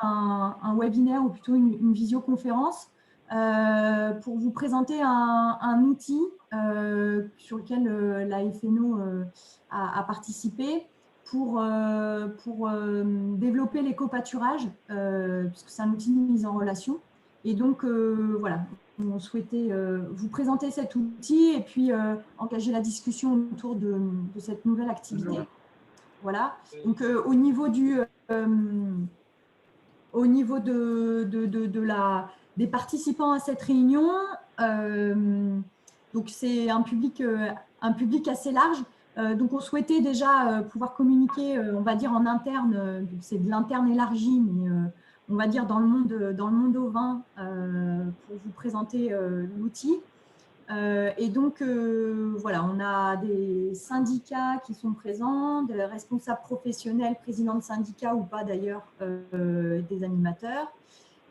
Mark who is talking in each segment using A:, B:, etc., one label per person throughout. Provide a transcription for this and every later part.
A: un webinaire ou plutôt une visioconférence pour vous présenter un outil sur lequel la FNO a participé pour développer l'éco-pâturage, puisque c'est un outil de mise en relation. Et donc, voilà, on souhaitait vous présenter cet outil et puis engager la discussion autour de cette nouvelle activité. Voilà. Donc, au niveau des participants à cette réunion, donc c'est un public assez large. Donc, on souhaitait déjà pouvoir communiquer, on va dire en interne, c'est de l'interne élargi, mais on va dire dans le monde ovin pour vous présenter l'outil. Et donc, voilà, on a des syndicats qui sont présents, des responsables professionnels, présidents de syndicats ou pas d'ailleurs, des animateurs.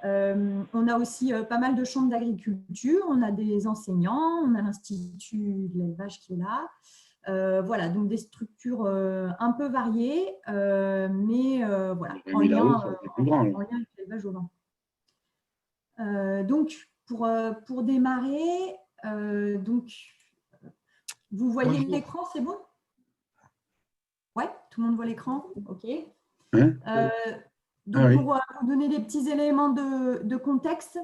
A: On a aussi pas mal de chambres d'agriculture, on a des enseignants, on a l'Institut de l'élevage qui est là. Voilà, donc des structures un peu variées, mais voilà, en lien avec l'élevage au vin. Donc, pour démarrer, donc, vous voyez l'écran, c'est bon? Ouais, tout le monde voit l'écran? OK. Donc, pour vous donner des petits éléments de contexte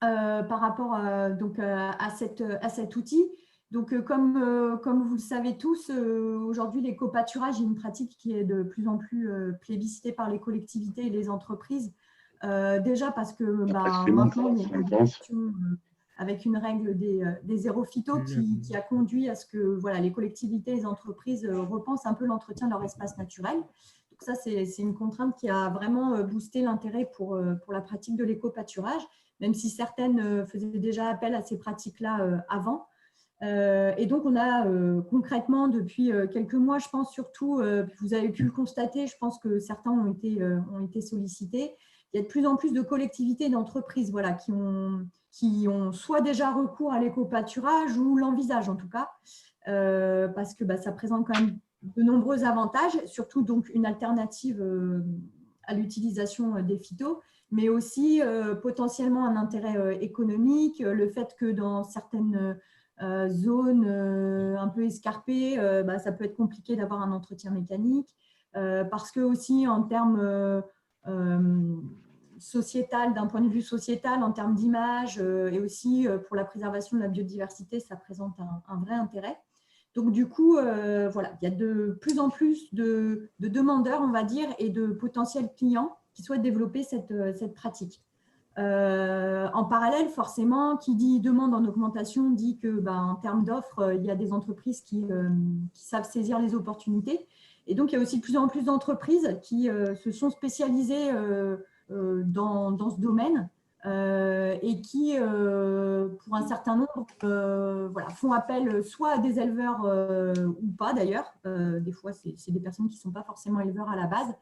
A: par rapport donc, à cet outil. Donc, comme vous le savez tous, aujourd'hui, l'éco-pâturage est une pratique qui est de plus en plus plébiscitée par les collectivités et les entreprises. Déjà parce que maintenant, il y a une régulation avec une règle des zéro phyto qui a conduit à ce que voilà, les collectivités et les entreprises repensent un peu l'entretien de leur espace naturel. Donc ça, c'est une contrainte qui a vraiment boosté l'intérêt pour la pratique de l'éco-pâturage, même si certaines faisaient déjà appel à ces pratiques-là avant. Et donc, on a concrètement, depuis quelques mois, je pense surtout, vous avez pu le constater, je pense que certains ont été sollicités. Il y a de plus en plus de collectivités et d'entreprises voilà, qui ont soit déjà recours à l'éco-pâturage ou l'envisagent en tout cas, parce que ça présente quand même de nombreux avantages, surtout donc une alternative à l'utilisation des phytos, mais aussi potentiellement un intérêt économique, le fait que dans certaines zones un peu escarpées, ça peut être compliqué d'avoir un entretien mécanique, parce que aussi en termes sociétal, d'un point de vue sociétal, en termes d'image et aussi pour la préservation de la biodiversité, ça présente un vrai intérêt. Donc, du coup, voilà, il y a de plus en plus de demandeurs, on va dire, et de potentiels clients qui souhaitent développer cette pratique. En parallèle, forcément, qui dit demande en augmentation dit que, en termes d'offres, il y a des entreprises qui savent saisir les opportunités. Et donc, il y a aussi de plus en plus d'entreprises qui se sont spécialisées dans ce domaine et qui, pour un certain nombre, voilà, font appel soit à des éleveurs ou pas d'ailleurs. Des fois, c'est des personnes qui ne sont pas forcément éleveurs à la base.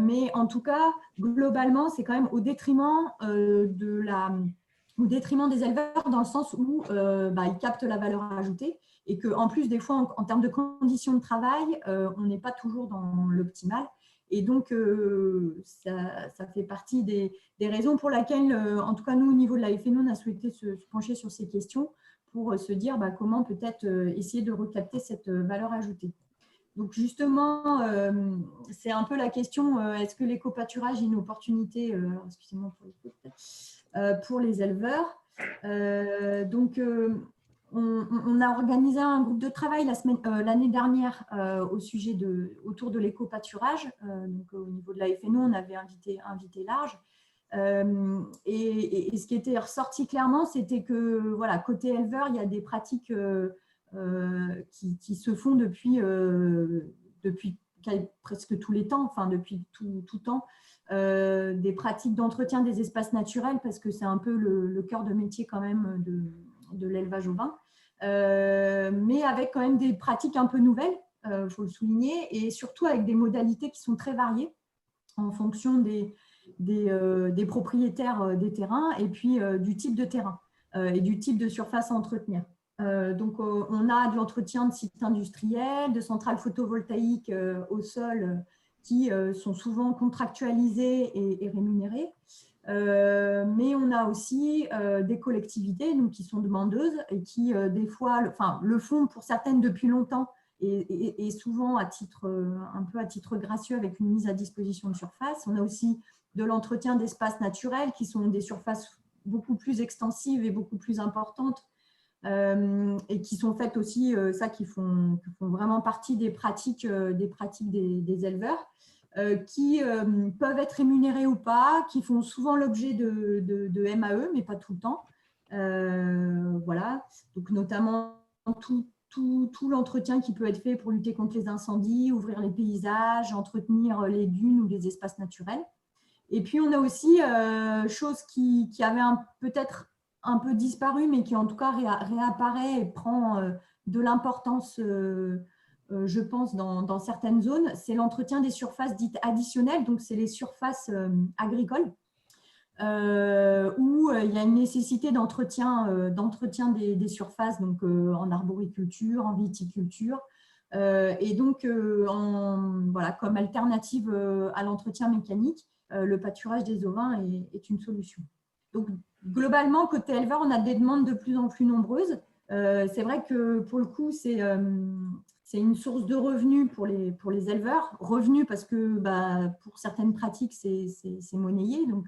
A: Mais en tout cas, globalement, c'est quand même au détriment des éleveurs dans le sens où ils captent la valeur ajoutée et qu'en plus, des fois, en termes de conditions de travail, on n'est pas toujours dans l'optimal. Et donc, ça fait partie des raisons pour lesquelles, en tout cas, nous, au niveau de la FNO, on a souhaité se pencher sur ces questions pour se dire comment peut-être essayer de recapter cette valeur ajoutée. Donc, justement, c'est un peu la question, est-ce que l'éco-pâturage est une opportunité excusez-moi pour les éleveurs donc, on a organisé un groupe de travail l'année dernière autour de l'éco-pâturage. Donc, au niveau de la FNO, on avait invité large. Et ce qui était ressorti clairement, c'était que voilà, côté éleveur, il y a des pratiques qui se font depuis presque tous les temps, enfin depuis tout temps, des pratiques d'entretien des espaces naturels, parce que c'est un peu le cœur de métier quand même de l'élevage au vin, mais avec quand même des pratiques un peu nouvelles, il faut le souligner, et surtout avec des modalités qui sont très variées en fonction des propriétaires des terrains et puis du type de terrain et du type de surface à entretenir. Donc, on a de l'entretien de sites industriels, de centrales photovoltaïques au sol qui sont souvent contractualisées et rémunérées. Mais on a aussi des collectivités donc, qui sont demandeuses et qui, des fois, le font pour certaines depuis longtemps et souvent un peu à titre gracieux avec une mise à disposition de surface. On a aussi de l'entretien d'espaces naturels qui sont des surfaces beaucoup plus extensives et beaucoup plus importantes et qui sont faites aussi, qui font vraiment partie des pratiques des éleveurs. Qui peuvent être rémunérés ou pas, qui font souvent l'objet de MAE, mais pas tout le temps. Voilà, donc notamment tout l'entretien qui peut être fait pour lutter contre les incendies, ouvrir les paysages, entretenir les dunes ou les espaces naturels. Et puis, on a aussi chose qui avait peut-être un peu disparu, mais qui en tout cas réapparaît et prend de l'importance je pense, dans certaines zones, c'est l'entretien des surfaces dites additionnelles, donc c'est les surfaces agricoles, où il y a une nécessité d'entretien des surfaces donc, en arboriculture, en viticulture, et donc voilà, comme alternative à l'entretien mécanique, le pâturage des ovins est une solution. Donc globalement, côté éleveur, on a des demandes de plus en plus nombreuses. C'est vrai que pour le coup, c'est une source de revenus pour les éleveurs. Revenus parce que pour certaines pratiques, c'est monnayé, donc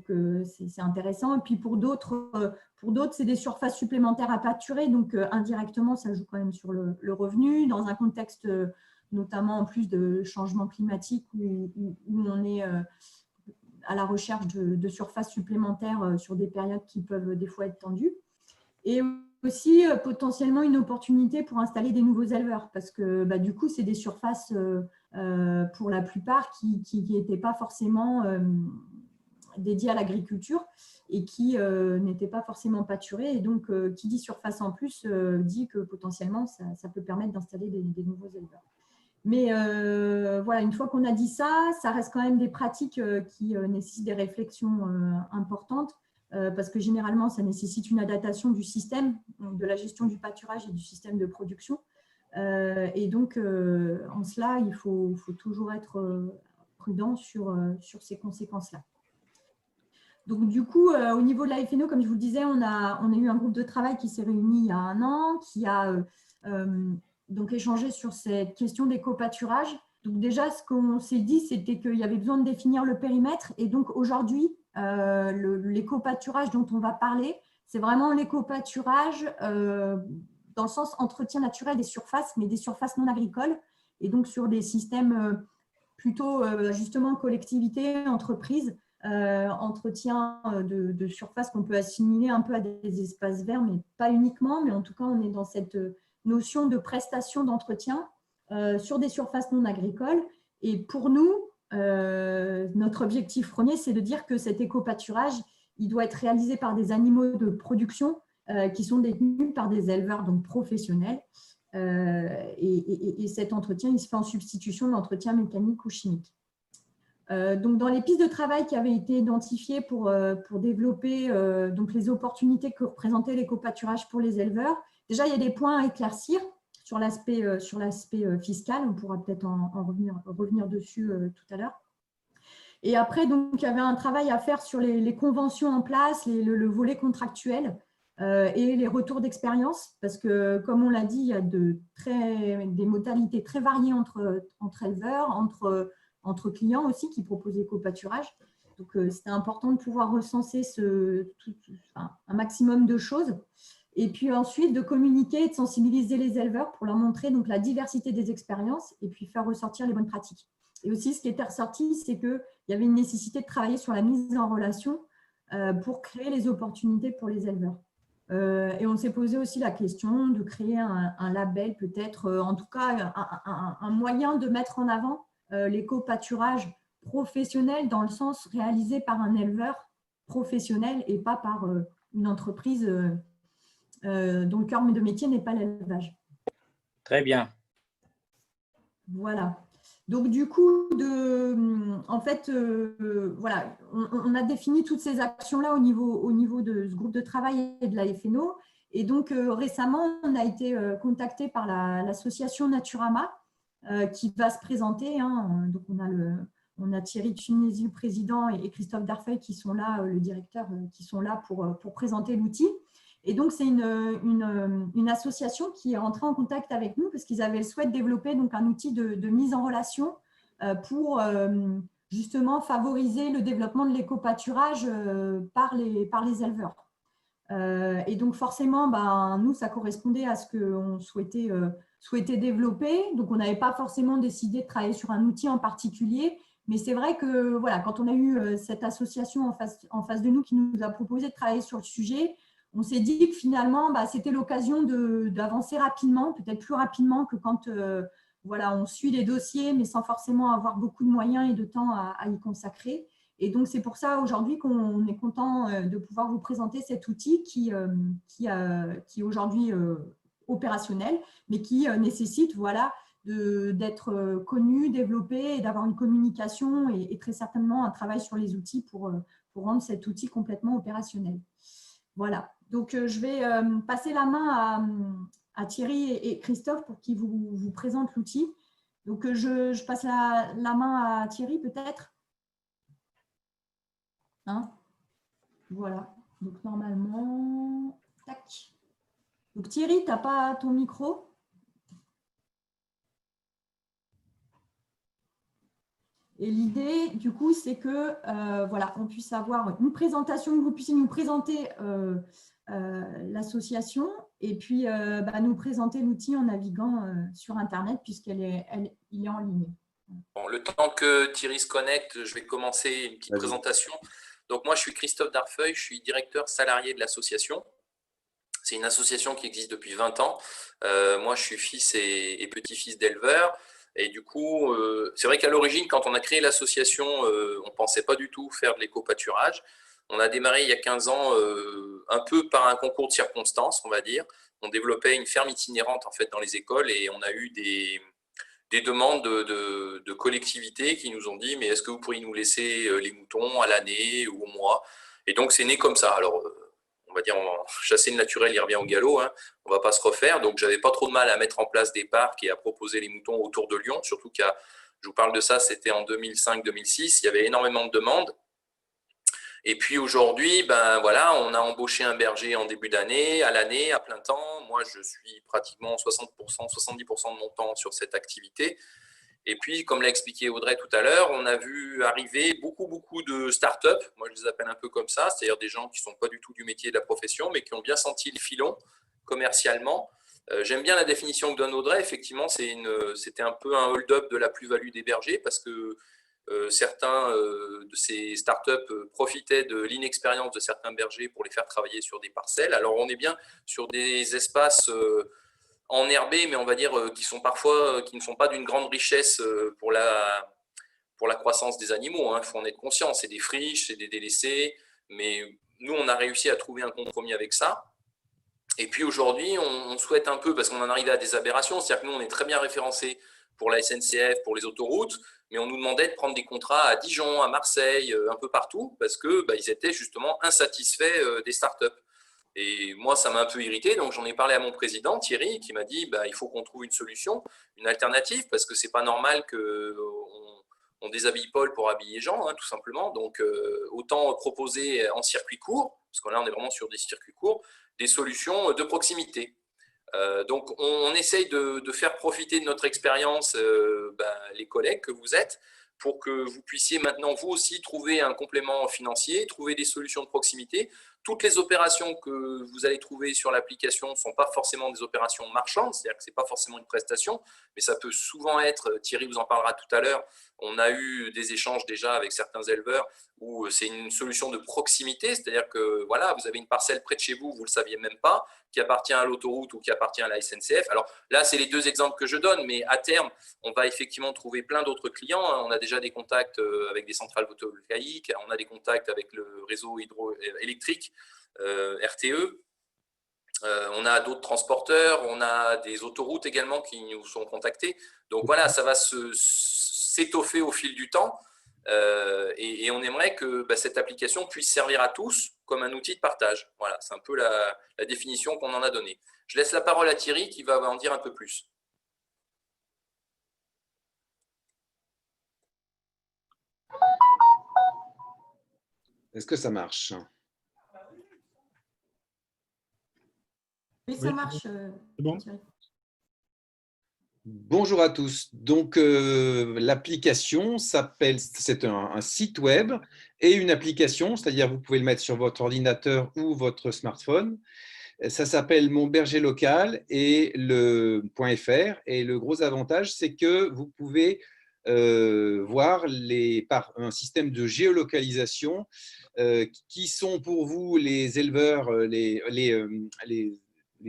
A: c'est intéressant. Et puis pour d'autres, c'est des surfaces supplémentaires à pâturer, donc indirectement, ça joue quand même sur le revenu. Dans un contexte notamment en plus de changement climatique où on est à la recherche de surfaces supplémentaires sur des périodes qui peuvent des fois être tendues. Et aussi potentiellement une opportunité pour installer des nouveaux éleveurs parce que du coup, c'est des surfaces pour la plupart qui n'étaient pas forcément dédiées à l'agriculture et qui n'étaient pas forcément pâturées. Et donc, qui dit surface en plus dit que potentiellement, ça peut permettre d'installer des nouveaux éleveurs. Mais voilà, une fois qu'on a dit ça, ça reste quand même des pratiques qui nécessitent des réflexions importantes. Parce que généralement, ça nécessite une adaptation du système, de la gestion du pâturage et du système de production. Et donc, en cela, il faut toujours être prudent sur ces conséquences-là. Donc, du coup, au niveau de la FNO, comme je vous le disais, on a eu un groupe de travail qui s'est réuni il y a 1 an, qui a donc échangé sur cette question d'éco-pâturage. Donc, déjà, ce qu'on s'est dit, c'était qu'il y avait besoin de définir le périmètre. Et donc, aujourd'hui, l'éco-pâturage dont on va parler, c'est vraiment l'éco-pâturage dans le sens entretien naturel des surfaces, mais des surfaces non agricoles, et donc sur des systèmes plutôt justement collectivités, entreprises, entretien de surfaces qu'on peut assimiler un peu à des espaces verts, mais pas uniquement, mais en tout cas, on est dans cette notion de prestation d'entretien sur des surfaces non agricoles. Et pour nous, notre objectif premier, c'est de dire que cet éco-pâturage, il doit être réalisé par des animaux de production qui sont détenus par des éleveurs donc professionnels. Et cet entretien, il se fait en substitution de l'entretien mécanique ou chimique. Donc, dans les pistes de travail qui avaient été identifiées pour développer donc les opportunités que représentait l'éco-pâturage pour les éleveurs, déjà, il y a des points à éclaircir sur l'aspect fiscal. On pourra peut-être en revenir dessus tout à l'heure. Et après, donc, il y avait un travail à faire sur les conventions en place, le volet contractuel et les retours d'expérience, parce que, comme on l'a dit, il y a des modalités très variées entre éleveurs, entre clients aussi qui proposent l'éco-pâturage. Donc, c'était important de pouvoir recenser un maximum de choses. Et puis ensuite, de communiquer et de sensibiliser les éleveurs pour leur montrer donc, la diversité des expériences et puis faire ressortir les bonnes pratiques. Et aussi, ce qui était ressorti, c'est qu'il y avait une nécessité de travailler sur la mise en relation pour créer les opportunités pour les éleveurs. Et on s'est posé aussi la question de créer un label, peut-être, en tout cas, un moyen de mettre en avant l'éco-pâturage professionnel dans le sens réalisé par un éleveur professionnel et pas par une entreprise dont le cœur de métier n'est pas l'élevage.
B: Très bien.
A: Voilà. Donc, du coup, en fait, voilà, on a défini toutes ces actions-là au niveau de ce groupe de travail et de la FNO. Et donc, récemment, on a été contacté par l'association Naturama qui va se présenter. Hein. Donc, on a Thierry Tunisie, le président, et Christophe Darfeuille qui sont là, le directeur, qui sont là pour présenter l'outil. Et donc, c'est une association qui est entrée en contact avec nous parce qu'ils avaient le souhait de développer donc, un outil de mise en relation pour justement favoriser le développement de l'éco-pâturage par les éleveurs. Et donc, forcément, nous, ça correspondait à ce qu'on souhaitait développer. Donc, on n'avait pas forcément décidé de travailler sur un outil en particulier. Mais c'est vrai que voilà, quand on a eu cette association en face de nous qui nous a proposé de travailler sur le sujet, on s'est dit que finalement, c'était l'occasion d'avancer rapidement, peut-être plus rapidement que quand voilà, on suit les dossiers, mais sans forcément avoir beaucoup de moyens et de temps à y consacrer. Et donc, c'est pour ça aujourd'hui qu'on est content de pouvoir vous présenter cet outil qui est aujourd'hui opérationnel, mais qui nécessite voilà, d'être connu, développé et d'avoir une communication et très certainement un travail sur les outils pour rendre cet outil complètement opérationnel. Voilà. Donc, je vais passer la main à Thierry et Christophe pour qu'ils vous présentent l'outil. Donc, je passe la main à Thierry peut-être. Hein, voilà. Donc, normalement, tac. Donc, Thierry, tu n'as pas ton micro? Et l'idée, du coup, c'est que voilà, on puisse avoir une présentation, que vous puissiez nous présenter l'association et puis nous présenter l'outil en naviguant sur Internet puisqu'il est en ligne.
B: Bon, le temps que Thierry se connecte, je vais commencer une petite présentation. Donc, moi, je suis Christophe Darfeuille, je suis directeur salarié de l'association. C'est une association qui existe depuis 20 ans. Moi, je suis fils et petit-fils d'éleveurs. Et du coup, c'est vrai qu'à l'origine, quand on a créé l'association, on ne pensait pas du tout faire de l'éco-pâturage. On a démarré il y a 15 ans un peu par un concours de circonstances, on va dire. On développait une ferme itinérante en fait dans les écoles et on a eu des demandes de collectivités qui nous ont dit mais est-ce que vous pourriez nous laisser les moutons à l'année ou au mois? Et donc, c'est né comme ça. Alors, on va dire, chasser le naturel, il revient au galop, hein. On ne va pas se refaire. Donc, je n'avais pas trop de mal à mettre en place des parcs et à proposer les moutons autour de Lyon, surtout je vous parle de ça, c'était en 2005-2006, il y avait énormément de demandes. Et puis aujourd'hui, voilà, on a embauché un berger en début d'année, à l'année, à plein temps. Moi, je suis pratiquement 60%, 70% de mon temps sur cette activité. Et puis, comme l'a expliqué Audrey tout à l'heure, on a vu arriver beaucoup de startups. Moi, je les appelle un peu comme ça, c'est-à-dire des gens qui ne sont pas du tout du métier de la profession, mais qui ont bien senti le filon commercialement. J'aime bien la définition que donne Audrey. Effectivement, c'était un peu un hold-up de la plus-value des bergers parce que certains de ces startups profitaient de l'inexpérience de certains bergers pour les faire travailler sur des parcelles. Alors, on est bien sur des espaces enherbés, mais on va dire qui sont parfois, qui ne sont pas d'une grande richesse pour la croissance des animaux. Il faut en être conscient. C'est des friches, c'est des délaissés, mais nous, on a réussi à trouver un compromis avec ça. Et puis aujourd'hui, on souhaite un peu, parce qu'on en arrive à des aberrations, c'est-à-dire que nous, on est très bien référencés pour la SNCF, pour les autoroutes, mais on nous demandait de prendre des contrats à Dijon, à Marseille, un peu partout, parce qu'ils étaient justement insatisfaits des startups. Et moi, ça m'a un peu irrité, donc j'en ai parlé à mon président, Thierry, qui m'a dit il faut qu'on trouve une solution, une alternative, parce que c'est pas normal qu'on déshabille Paul pour habiller Jean, tout simplement. Donc, autant proposer en circuit court, parce que là, on est vraiment sur des circuits courts, des solutions de proximité. Donc, on essaye de faire profiter de notre expérience les collègues que vous êtes pour que vous puissiez maintenant, vous aussi, trouver un complément financier, trouver des solutions de proximité. Toutes les opérations que vous allez trouver sur l'application ne sont pas forcément des opérations marchandes, c'est-à-dire que ce n'est pas forcément une prestation, mais ça peut souvent être, Thierry vous en parlera tout à l'heure, on a eu des échanges déjà avec certains éleveurs où c'est une solution de proximité, c'est-à-dire que voilà, vous avez une parcelle près de chez vous, vous ne le saviez même pas, qui appartient à l'autoroute ou qui appartient à la SNCF. Alors là, c'est les deux exemples que je donne, mais à terme, on va effectivement trouver plein d'autres clients. On a déjà des contacts avec des centrales photovoltaïques, on a des contacts avec le réseau hydroélectrique, RTE. On a d'autres transporteurs, on a des autoroutes également qui nous sont contactés. Donc voilà, ça va s'étoffer au fil du temps. Et on aimerait que cette application puisse servir à tous comme un outil de partage. Voilà, c'est un peu la définition qu'on en a donnée. Je laisse la parole à Thierry qui va en dire un peu plus.
C: Est-ce que ça marche?
A: Oui, ça
D: Oui,
A: marche.
D: c'est bon.
A: Thierry.
C: Bonjour à tous. Donc, l'application s'appelle, c'est un site web et une application, c'est-à-dire vous pouvez le mettre sur votre ordinateur ou votre smartphone. Ça s'appelle Mon Berger Local et le .fr. Et le gros avantage, c'est que vous pouvez voir par un système de géolocalisation qui sont pour vous les éleveurs, les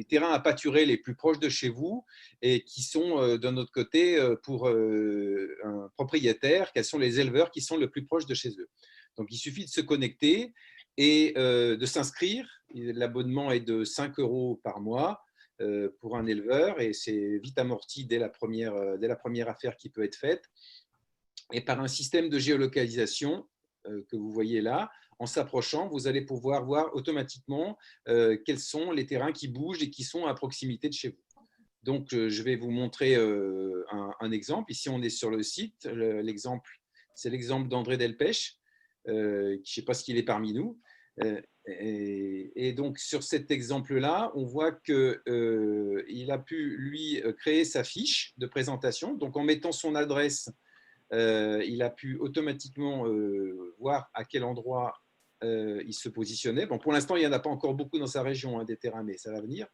C: terrains à pâturer les plus proches de chez vous et qui sont d'un autre côté pour un propriétaire, quels sont les éleveurs qui sont le plus proches de chez eux. Donc, il suffit de se connecter et de s'inscrire. L'abonnement est de 5 € par mois pour un éleveur et c'est vite amorti dès la première affaire qui peut être faite. Et par un système de géolocalisation que vous voyez là, en s'approchant, vous allez pouvoir voir automatiquement quels sont les terrains qui bougent et qui sont à proximité de chez vous. Donc, je vais vous montrer un exemple. Ici, on est sur le site. L'exemple, c'est l'exemple d'André Delpech. Je ne sais pas s'il est parmi nous. Et donc, sur cet exemple-là, on voit qu'il a pu, lui, créer sa fiche de présentation. Donc, en mettant son adresse, il a pu automatiquement voir à quel endroit il se positionnait. Bon, pour l'instant, il n'y en a pas encore beaucoup dans sa région, des terrains, mais ça va venir.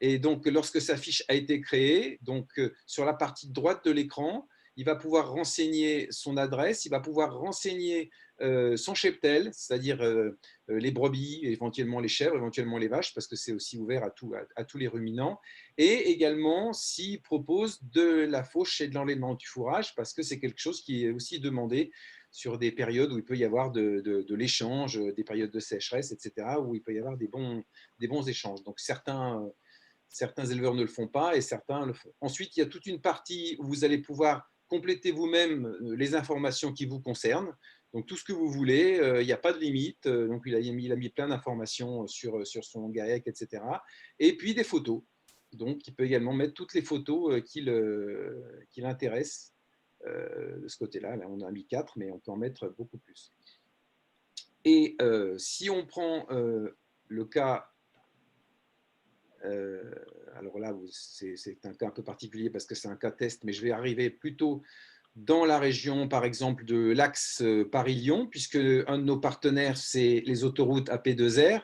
C: Et donc, lorsque sa fiche a été créée, donc, sur la partie droite de l'écran, il va pouvoir renseigner son adresse, il va pouvoir renseigner son cheptel, c'est-à-dire les brebis, éventuellement les chèvres, éventuellement les vaches, parce que c'est aussi ouvert à tous les ruminants. Et également, s'il propose de la fauche et de l'enlèvement du fourrage, parce que c'est quelque chose qui est aussi demandé sur des périodes où il peut y avoir de l'échange, des périodes de sécheresse, etc., où il peut y avoir des bons échanges. Donc, certains éleveurs ne le font pas et certains le font. Ensuite, il y a toute une partie où vous allez pouvoir compléter vous-même les informations qui vous concernent. Donc, tout ce que vous voulez, il n'y a pas de limite. Donc, il a mis plein d'informations sur son GAEC, etc. Et puis, des photos. Donc, il peut également mettre toutes les photos qui l'intéressent de ce côté-là. Là, on a mis 4, mais on peut en mettre beaucoup plus. Et si on prend le cas alors là, c'est un cas un peu particulier parce que c'est un cas test, mais je vais arriver plutôt dans la région, par exemple, de l'axe Paris-Lyon, puisque un de nos partenaires, c'est les autoroutes AP2R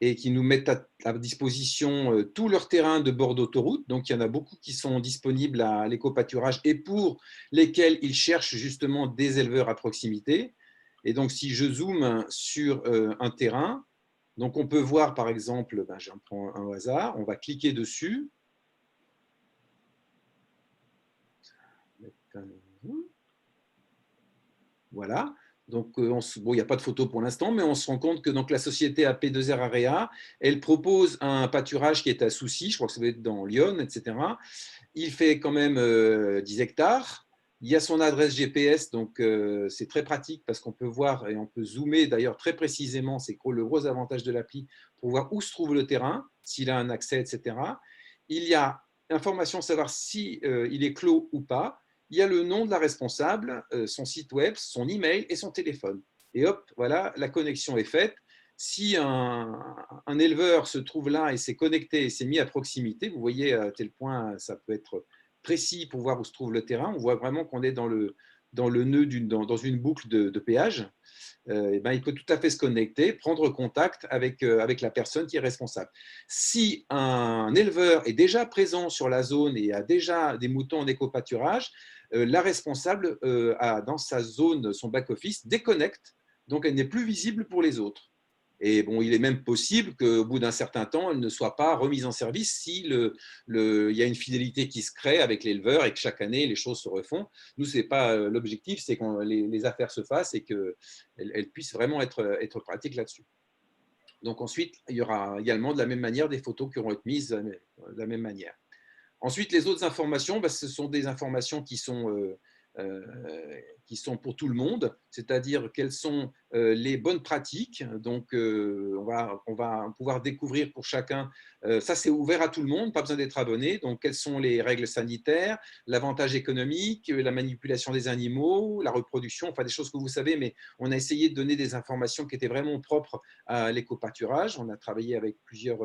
C: et qui nous mettent à disposition tout leur terrain de bord d'autoroute. Donc, il y en a beaucoup qui sont disponibles à l'éco-pâturage et pour lesquels ils cherchent justement des éleveurs à proximité. Et donc, si je zoome sur un terrain, donc, on peut voir, par exemple, j'en prends un au hasard, on va cliquer dessus. Voilà. Donc, bon, il n'y a pas de photo pour l'instant, mais on se rend compte que donc, la société AP2R Area, elle propose un pâturage qui est à Soucy, je crois que ça doit être dans Lyon, etc. Il fait quand même 10 hectares. Il y a son adresse GPS, donc c'est très pratique parce qu'on peut voir et on peut zoomer d'ailleurs très précisément, c'est le gros avantage de l'appli, pour voir où se trouve le terrain, s'il a un accès, etc. Il y a information savoir si il est clos ou pas. Il y a le nom de la responsable, son site web, son email et son téléphone. Et hop, voilà, la connexion est faite. Si un éleveur se trouve là et s'est connecté et s'est mis à proximité, vous voyez à tel point ça peut être précis pour voir où se trouve le terrain. On voit vraiment qu'on est dans le nœud dans une boucle de péage. Et ben, il peut tout à fait se connecter, prendre contact avec la personne qui est responsable. Si un éleveur est déjà présent sur la zone et a déjà des moutons en éco-pâturage, la responsable a dans sa zone, son back-office, déconnecte, donc elle n'est plus visible pour les autres. Et bon, il est même possible qu'au bout d'un certain temps, elle ne soit pas remise en service si il y a une fidélité qui se crée avec l'éleveur et que chaque année, les choses se refont. Nous, ce n'est pas l'objectif, c'est que les affaires se fassent et qu'elles puissent vraiment être pratiques là-dessus. Donc ensuite, il y aura également de la même manière des photos qui auront été mises de la même manière. Ensuite, les autres informations, ce sont des informations qui sont qui sont pour tout le monde, c'est-à-dire quelles sont les bonnes pratiques. Donc, on va pouvoir découvrir pour chacun. Ça, c'est ouvert à tout le monde, pas besoin d'être abonné. Donc, quelles sont les règles sanitaires, l'avantage économique, la manipulation des animaux, la reproduction, enfin des choses que vous savez, mais on a essayé de donner des informations qui étaient vraiment propres à l'éco-pâturage. On a travaillé avec plusieurs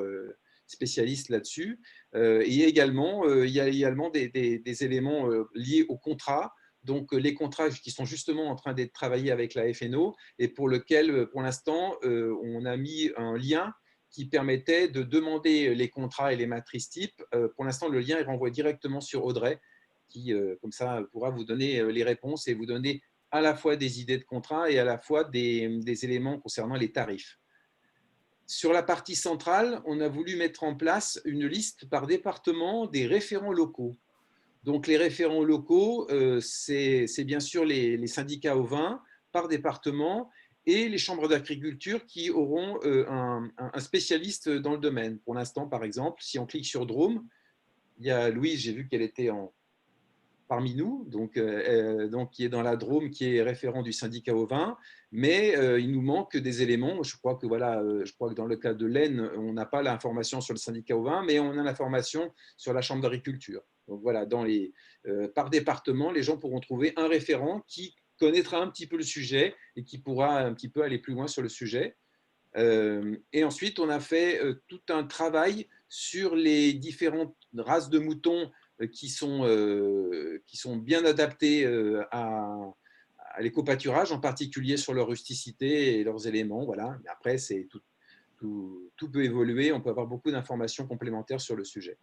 C: spécialistes là-dessus. Et également, il y a également des éléments liés au contrat. Donc, les contrats qui sont justement en train d'être travaillés avec la FNO et pour lequel, pour l'instant, on a mis un lien qui permettait de demander les contrats et les matrices types. Pour l'instant, le lien est renvoyé directement sur Audrey, qui, comme ça, pourra vous donner les réponses et vous donner à la fois des idées de contrats et à la fois des éléments concernant les tarifs. Sur la partie centrale, on a voulu mettre en place une liste par département des référents locaux. Donc, les référents locaux, c'est bien sûr les syndicats ovins par département et les chambres d'agriculture qui auront un spécialiste dans le domaine. Pour l'instant, par exemple, si on clique sur Drôme, il y a Louise, j'ai vu qu'elle était parmi nous, donc qui est dans la Drôme, qui est référent du syndicat ovin, mais il nous manque des éléments. Je crois que dans le cas de l'Aisne, on n'a pas l'information sur le syndicat ovin, mais on a l'information sur la chambre d'agriculture. Donc voilà, par département, les gens pourront trouver un référent qui connaîtra un petit peu le sujet et qui pourra un petit peu aller plus loin sur le sujet. Et ensuite, on a fait tout un travail sur les différentes races de moutons qui sont bien adaptées à l'éco-pâturage, en particulier sur leur rusticité et leurs éléments. Voilà. Mais après, tout peut évoluer. On peut avoir beaucoup d'informations complémentaires sur le sujet.